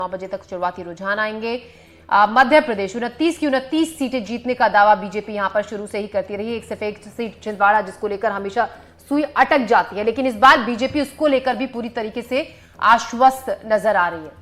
9 बजे तक शुरुआती रुझान आएंगे। मध्य प्रदेश 29 की 29 सीटें जीतने का दावा बीजेपी यहां पर शुरू से ही करती रही। एक सिर्फ एक सीट छिंदवाड़ा जिसको लेकर हमेशा सुई अटक जाती है, लेकिन इस बार बीजेपी उसको लेकर भी पूरी तरीके से आश्वस्त नजर आ रही है।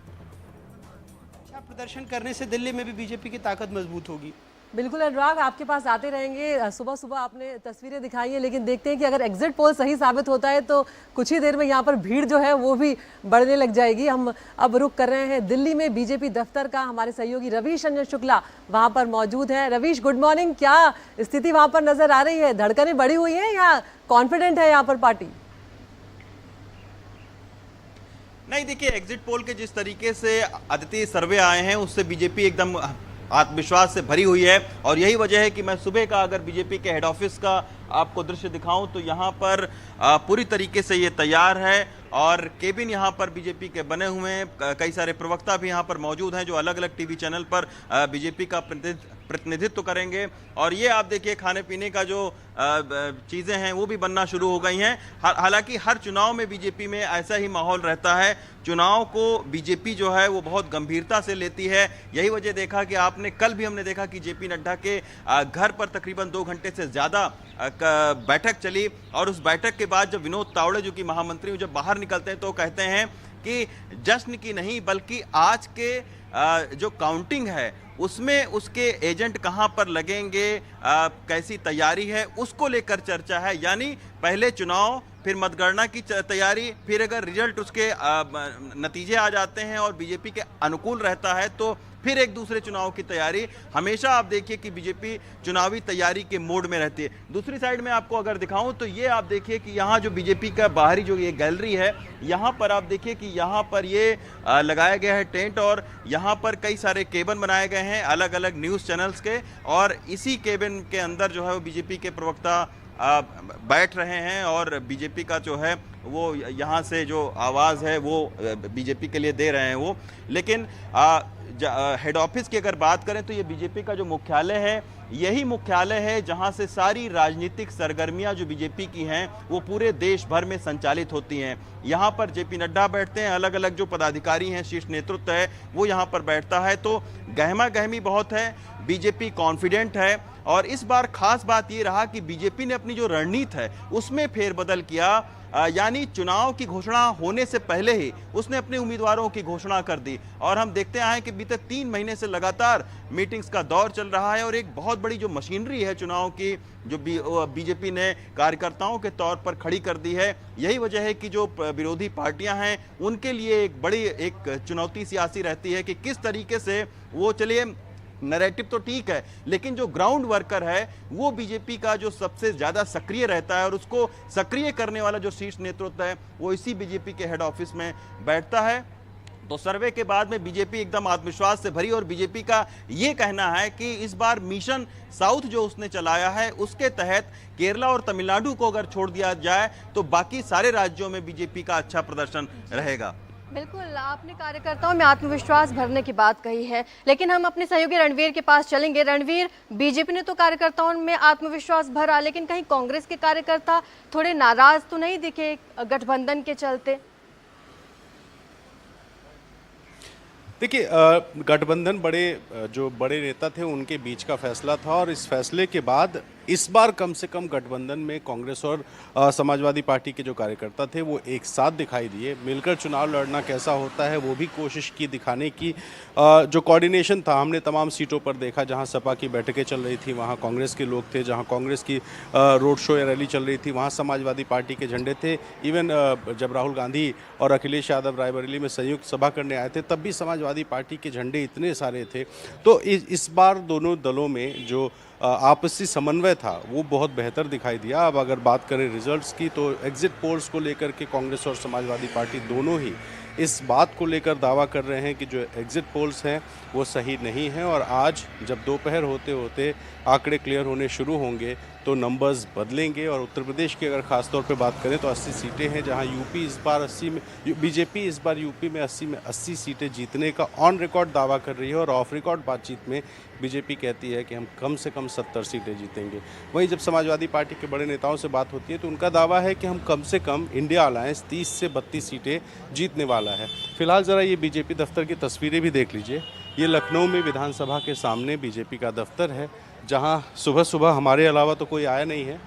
अच्छा प्रदर्शन करने से दिल्ली में भी बीजेपी की ताकत मजबूत होगी। बिल्कुल अनुराग, आपके पास आते रहेंगे। सुबह सुबह आपने तस्वीरें दिखाई हैं, लेकिन देखते हैं कि अगर एग्जिट पोल सही साबित होता है तो कुछ ही देर में यहाँ पर भीड़ जो है वो भी बढ़ने लग जाएगी। हम अब रुक कर रहे हैं दिल्ली में बीजेपी दफ्तर का। हमारे सहयोगी रवीश रंजन शुक्ला वहाँ पर मौजूद हैं। Ravish, good morning. क्या स्थिति वहाँ पर नजर आ रही है? धड़कनें बढ़ी हुई हैं या कॉन्फिडेंट है यहाँ पर पार्टी? नहीं, देखिए एग्जिट पोल के जिस तरीके से अद्वितीय सर्वे आए हैं उससे बीजेपी एकदम आत्मविश्वास से भरी हुई है। और यही वजह है कि मैं सुबह का अगर बीजेपी के हेड ऑफिस का आपको दृश्य दिखाऊं तो यहाँ पर पूरी तरीके से ये तैयार है और केबिन यहाँ पर बीजेपी के बने हुए हैं। कई सारे प्रवक्ता भी यहाँ पर मौजूद हैं जो अलग अलग टीवी चैनल पर बीजेपी का प्रतिनिधित्व करेंगे। और ये आप देखिए खाने पीने का जो चीज़ें हैं वो भी बनना शुरू हो गई हैं। हालांकि हर चुनाव में बीजेपी में ऐसा ही माहौल रहता है। चुनाव को बीजेपी जो है वो बहुत गंभीरता से लेती है। यही वजह देखा कि आपने कल भी हमने देखा कि जेपी नड्डा के घर पर तकरीबन 2 घंटे से ज़्यादा बैठक चली। और उस बैठक के बाद जब विनोद तावड़े जो कि महामंत्री जब बाहर निकलते हैं तो कहते हैं कि जश्न की नहीं बल्कि आज के जो काउंटिंग है उसमें उसके एजेंट कहां पर लगेंगे, कैसी तैयारी है उसको लेकर चर्चा है। यानी पहले चुनाव, फिर मतगणना की तैयारी, फिर अगर रिजल्ट उसके नतीजे आ जाते हैं और बीजेपी के अनुकूल रहता है तो फिर एक दूसरे चुनाव की तैयारी। हमेशा आप देखिए कि बीजेपी चुनावी तैयारी के मोड में रहती है। दूसरी साइड में आपको अगर दिखाऊं तो ये आप देखिए कि यहाँ जो बीजेपी का बाहरी जो ये गैलरी है यहाँ पर आप देखिए कि यहाँ पर ये लगाया गया है टेंट और यहाँ पर कई सारे केबिन बनाए गए हैं अलग अलग न्यूज़ चैनल्स के। और इसी केबिन के अंदर जो है वो बीजेपी के प्रवक्ता बैठ रहे हैं और बीजेपी का जो है वो यहाँ से जो आवाज़ है वो बीजेपी के लिए दे रहे हैं वो। लेकिन हेड ऑफिस की अगर बात करें तो ये बीजेपी का जो मुख्यालय है यही मुख्यालय है जहां से सारी राजनीतिक सरगर्मियां जो बीजेपी की हैं वो पूरे देश भर में संचालित होती हैं। यहां पर जेपी नड्डा बैठते हैं, अलग अलग जो पदाधिकारी हैं, शीर्ष नेतृत्व है वो यहां पर बैठता है। तो गहमा गहमी बहुत है, बीजेपी कॉन्फिडेंट है। और इस बार खास बात ये रहा कि बीजेपी ने अपनी जो रणनीति है उसमें फेरबदल किया। यानी चुनाव की घोषणा होने से पहले ही उसने अपने उम्मीदवारों की घोषणा कर दी। और हम देखते आए कि बीते 3 महीने से लगातार मीटिंग्स का दौर चल रहा है और एक बहुत बड़ी जो मशीनरी है चुनाव की जो बीजेपी ने कार्यकर्ताओं के तौर पर खड़ी कर दी है। यही वजह है कि जो विरोधी पार्टियां हैं उनके लिए एक बड़ी एक चुनौती सियासी रहती है कि किस तरीके से वो, चलिए नैरेटिव तो ठीक है लेकिन जो ग्राउंड वर्कर है वो बीजेपी का जो सबसे ज्यादा सक्रिय रहता है और उसको सक्रिय करने वाला जो शीर्ष नेतृत्व है वो इसी बीजेपी के हेड ऑफिस में बैठता है। तो सर्वे के बाद में बीजेपी एकदम आत्मविश्वास से भरी और बीजेपी का ये कहना है कि इस बार मिशन साउथ जो उसने चलाया है उसके तहत केरला और तमिलनाडु को अगर छोड़ दिया जाए तो बाकी सारे राज्यों में बीजेपी का अच्छा प्रदर्शन रहेगा। बिल्कुल, आपने कार्यकर्ताओं में आत्मविश्वास भरने की बात कही है, लेकिन हम अपने सहयोगी रणवीर के पास चलेंगे। रणवीर, बीजेपी ने तो कार्यकर्ताओं में आत्मविश्वास भरा, लेकिन कहीं कांग्रेस के कार्यकर्ता थोड़े नाराज तो नहीं दिखे गठबंधन के चलते? देखिए गठबंधन जो बड़े नेता थे उनके बीच का फैसला था और इस फैसले के बाद इस बार कम से कम गठबंधन में कांग्रेस और समाजवादी पार्टी के जो कार्यकर्ता थे वो एक साथ दिखाई दिए। मिलकर चुनाव लड़ना कैसा होता है वो भी कोशिश की दिखाने की। जो कोऑर्डिनेशन था हमने तमाम सीटों पर देखा, जहां सपा की बैठकें चल रही थी वहां कांग्रेस के लोग थे, जहां कांग्रेस की रोड शो या रैली चल रही थी वहां समाजवादी पार्टी के झंडे थे। इवन जब राहुल गांधी और अखिलेश यादव रायबरेली में संयुक्त सभा करने आए थे तब भी समाजवादी पार्टी के झंडे इतने सारे थे। तो इस बार दोनों दलों में जो आपसी समन्वय था वो बहुत बेहतर दिखाई दिया। अब अगर बात करें रिजल्ट्स की तो एग्जिट पोल्स को लेकर के कांग्रेस और समाजवादी पार्टी दोनों ही इस बात को लेकर दावा कर रहे हैं कि जो एग्जिट पोल्स हैं वो सही नहीं हैं। और आज जब दोपहर होते होते आंकड़े क्लियर होने शुरू होंगे तो तो नंबर्स बदलेंगे। और उत्तर प्रदेश की अगर खास तौर पे बात करें तो 80 सीटें हैं, जहां यूपी इस बार 80 में बीजेपी इस बार यूपी में 80 सीटें जीतने का ऑन रिकॉर्ड दावा कर रही है। और ऑफ रिकॉर्ड बातचीत में बीजेपी कहती है कि हम कम से कम 70 सीटें जीतेंगे। वहीं जब समाजवादी पार्टी के बड़े नेताओं से बात होती है तो उनका दावा है कि हम कम से कम इंडिया अलायंस 30 से 32 सीटें जीतने वाला है। फिलहाल ज़रा ये बीजेपी दफ्तर की तस्वीरें भी देख लीजिए। ये लखनऊ में विधानसभा के सामने बीजेपी का दफ्तर है, जहां सुबह सुबह हमारे अलावा तो कोई आया नहीं है,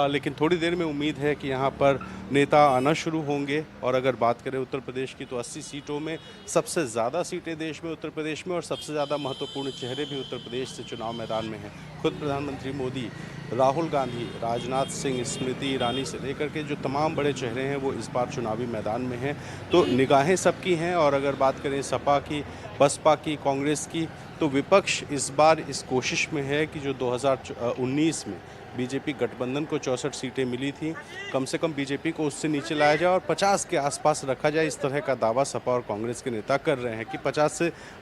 लेकिन थोड़ी देर में उम्मीद है कि यहाँ पर नेता आना शुरू होंगे। और अगर बात करें उत्तर प्रदेश की तो 80 सीटों में सबसे ज़्यादा सीटें देश में उत्तर प्रदेश में, और सबसे ज़्यादा महत्वपूर्ण चेहरे भी उत्तर प्रदेश से चुनाव मैदान में हैं। खुद प्रधानमंत्री मोदी, राहुल गांधी, राजनाथ सिंह, स्मृति ईरानी से लेकर के जो तमाम बड़े चेहरे हैं वो इस बार चुनावी मैदान में हैं। तो निगाहें सबकी हैं। और अगर बात करें सपा की, बसपा की, कांग्रेस की, तो विपक्ष इस बार इस कोशिश में है कि जो 2019 में बीजेपी गठबंधन को 64 सीटें मिली थी, कम से कम बीजेपी को उससे नीचे लाया जाए और 50 के आसपास रखा जाए। इस तरह का दावा सपा और कांग्रेस के नेता कर रहे हैं कि 50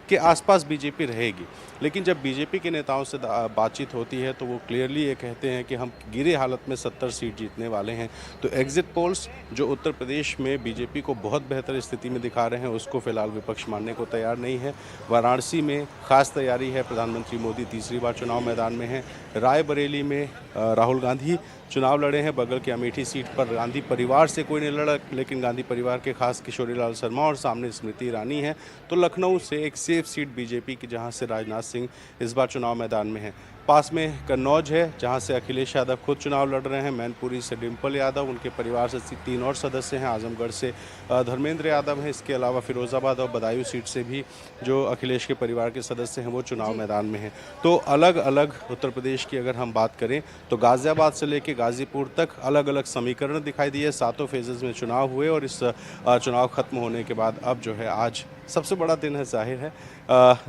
के आसपास बीजेपी रहेगी। लेकिन जब बीजेपी के नेताओं से बातचीत होती है तो वो क्लियरली ये कहते हैं कि हम गिरे हालत में 70 सीट जीतने वाले हैं। तो एग्जिट पोल्स जो उत्तर प्रदेश में बीजेपी को बहुत बेहतर स्थिति में दिखा रहे हैं, उसको फिलहाल विपक्ष मानने को तैयार नहीं है। वाराणसी में खास तैयारी है, प्रधानमंत्री मोदी तीसरी बार चुनाव मैदान में हैं। रायबरेली में राहुल गांधी चुनाव लड़े हैं। बगल की अमेठी सीट पर गांधी परिवार से कोई नहीं लड़ा, लेकिन गांधी परिवार के खास किशोरीलाल शर्मा और सामने स्मृति ईरानी है। तो लखनऊ से एक सेफ सीट बीजेपी की, जहां से राजनाथ सिंह इस बार चुनाव मैदान में हैं। पास में कन्नौज है, जहां से अखिलेश यादव खुद चुनाव लड़ रहे हैं। मैनपुरी से डिम्पल यादव, उनके परिवार से 3 और सदस्य हैं। आजमगढ़ से धर्मेंद्र यादव हैं। इसके अलावा फिरोजाबाद और बदायूं सीट से भी जो अखिलेश के परिवार के सदस्य हैं वो चुनाव मैदान में हैं। तो अलग अलग उत्तर प्रदेश की अगर हम बात करें तो गाजियाबाद से लेकर गाजीपुर तक अलग अलग समीकरण दिखाई दिए। 7 फेजेज में चुनाव हुए और इस चुनाव खत्म होने के बाद अब जो है आज सबसे बड़ा दिन है, जाहिर है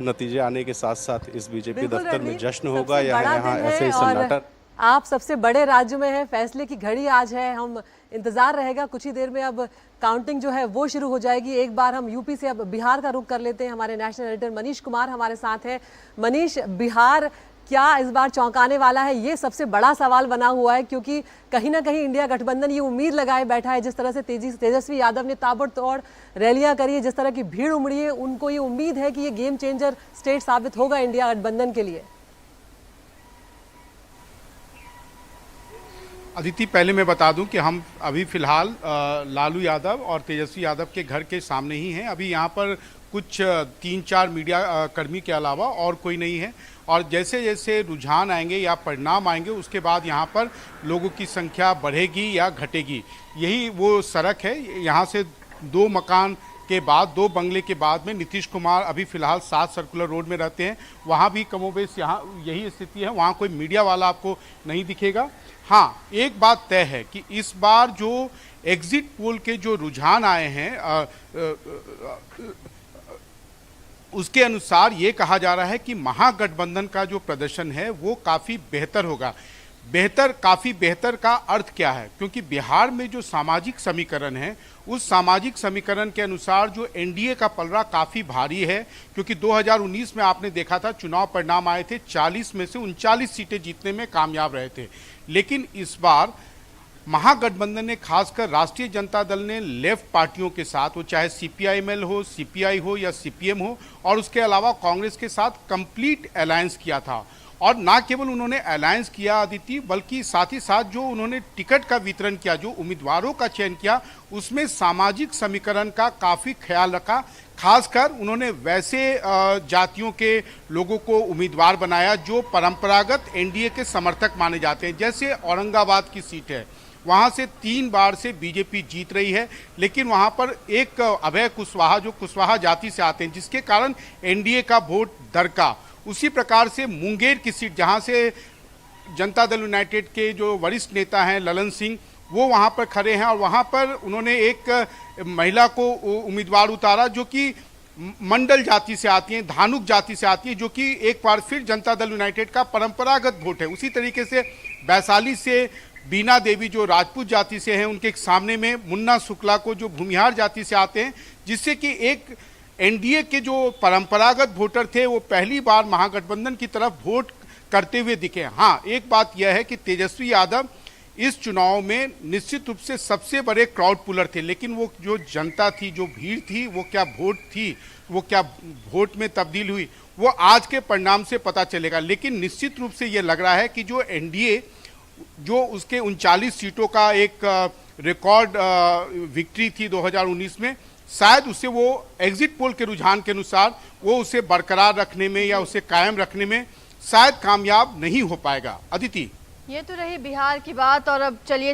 नतीजे आने के साथ साथ इस बीजेपी दफ्तर में जश्न होगा। यहाँ ऐसे ही सन्नाटा। आप सबसे बड़े राज्य में हैं, फैसले की घड़ी आज है, हम इंतजार रहेगा कुछ ही देर में। अब काउंटिंग जो है वो शुरू हो जाएगी। एक बार हम यूपी से अब बिहार का रुख कर लेते हैं। हमारे नेशनल एडिटर मनीष कुमार हमारे साथ हैं। मनीष, बिहार क्या इस बार चौंकाने वाला है? ये सबसे बड़ा सवाल बना हुआ है, क्योंकि कहीं ना कहीं इंडिया गठबंधन ये उम्मीद लगाए बैठा है, जिस तरह से तेजस्वी यादव ने ताबड़तोड़ रैलियां करी है, जिस तरह की भीड़ उमड़ी है, उनको ये उम्मीद है कि ये गेम चेंजर स्टेट साबित होगा इंडिया गठबंधन के लिए। अदिति, पहले मैं बता दूं कि हम अभी फिलहाल लालू यादव और तेजस्वी यादव के घर के सामने ही हैं। अभी यहाँ पर कुछ 3-4 मीडिया कर्मी के अलावा और कोई नहीं है। और जैसे जैसे रुझान आएंगे या परिणाम आएंगे उसके बाद यहाँ पर लोगों की संख्या बढ़ेगी या घटेगी। यही वो सड़क है। यहाँ से 2 मकान के बाद, 2 बंगले के बाद में नीतीश कुमार अभी फिलहाल 7 सर्कुलर रोड में रहते हैं। वहाँ भी कमोबेश यहाँ यही स्थिति है। वहाँ कोई मीडिया वाला आपको नहीं दिखेगा। हाँ, एक बात तय है कि इस बार जो एग्जिट पोल के जो रुझान आए हैं उसके अनुसार ये कहा जा रहा है कि महागठबंधन का जो प्रदर्शन है वो काफ़ी बेहतर होगा। काफ़ी बेहतर का अर्थ क्या है? क्योंकि बिहार में जो सामाजिक समीकरण है उस सामाजिक समीकरण के अनुसार जो एनडीए का पलड़ा काफ़ी भारी है। क्योंकि 2019 में आपने देखा था चुनाव परिणाम आए थे, 40 में से 39 सीटें जीतने में कामयाब रहे थे। लेकिन इस बार महागठबंधन ने, खासकर राष्ट्रीय जनता दल ने लेफ्ट पार्टियों के साथ, वो चाहे सीपीआईएमएल हो, सीपीआई हो या सीपीएम हो, और उसके अलावा कांग्रेस के साथ कंप्लीट अलायंस किया था। और ना केवल उन्होंने अलायंस किया अदिति, बल्कि साथ ही साथ जो उन्होंने टिकट का वितरण किया, जो उम्मीदवारों का चयन किया, उसमें सामाजिक समीकरण का काफ़ी ख्याल रखा। खासकर उन्होंने वैसे जातियों के लोगों को उम्मीदवार बनाया जो परंपरागत एनडीए के समर्थक माने जाते हैं। जैसे औरंगाबाद की सीट है, वहाँ से 3 बार से बीजेपी जीत रही है, लेकिन वहाँ पर एक अभय कुशवाहा, जो कुशवाहा जाति से आते हैं, जिसके कारण एनडीए का वोट दरका। उसी प्रकार से मुंगेर की सीट, जहाँ से जनता दल यूनाइटेड के जो वरिष्ठ नेता हैं ललन सिंह, वो वहाँ पर खड़े हैं और वहाँ पर उन्होंने एक महिला को उम्मीदवार उतारा जो कि मंडल जाति से आती हैं, धानुक जाति से आती है, जो कि एक बार फिर जनता दल यूनाइटेड का परंपरागत वोट है। उसी तरीके से वैशाली से बीना देवी जो राजपूत जाति से हैं, उनके सामने में मुन्ना शुक्ला को जो भूमिहार जाति से आते हैं, जिससे कि एक एनडीए के जो परंपरागत वोटर थे वो पहली बार महागठबंधन की तरफ वोट करते हुए दिखे। हाँ, एक बात यह है कि तेजस्वी यादव इस चुनाव में निश्चित रूप से सबसे बड़े क्राउड पुलर थे, लेकिन वो जो जनता थी, जो भीड़ थी, वो क्या वोट थी, वो क्या वोट में तब्दील हुई, वो आज के परिणाम से पता चलेगा। लेकिन निश्चित रूप से ये लग रहा है कि जो एनडीए जो उसके 39 सीटों का एक रिकॉर्ड विक्ट्री थी 2019 में, शायद उसे वो एग्जिट पोल के रुझान के अनुसार वो उसे बरकरार रखने में या उसे कायम रखने में शायद कामयाब नहीं हो पाएगा। अदिति, ये तो रही बिहार की बात, और अब चलिए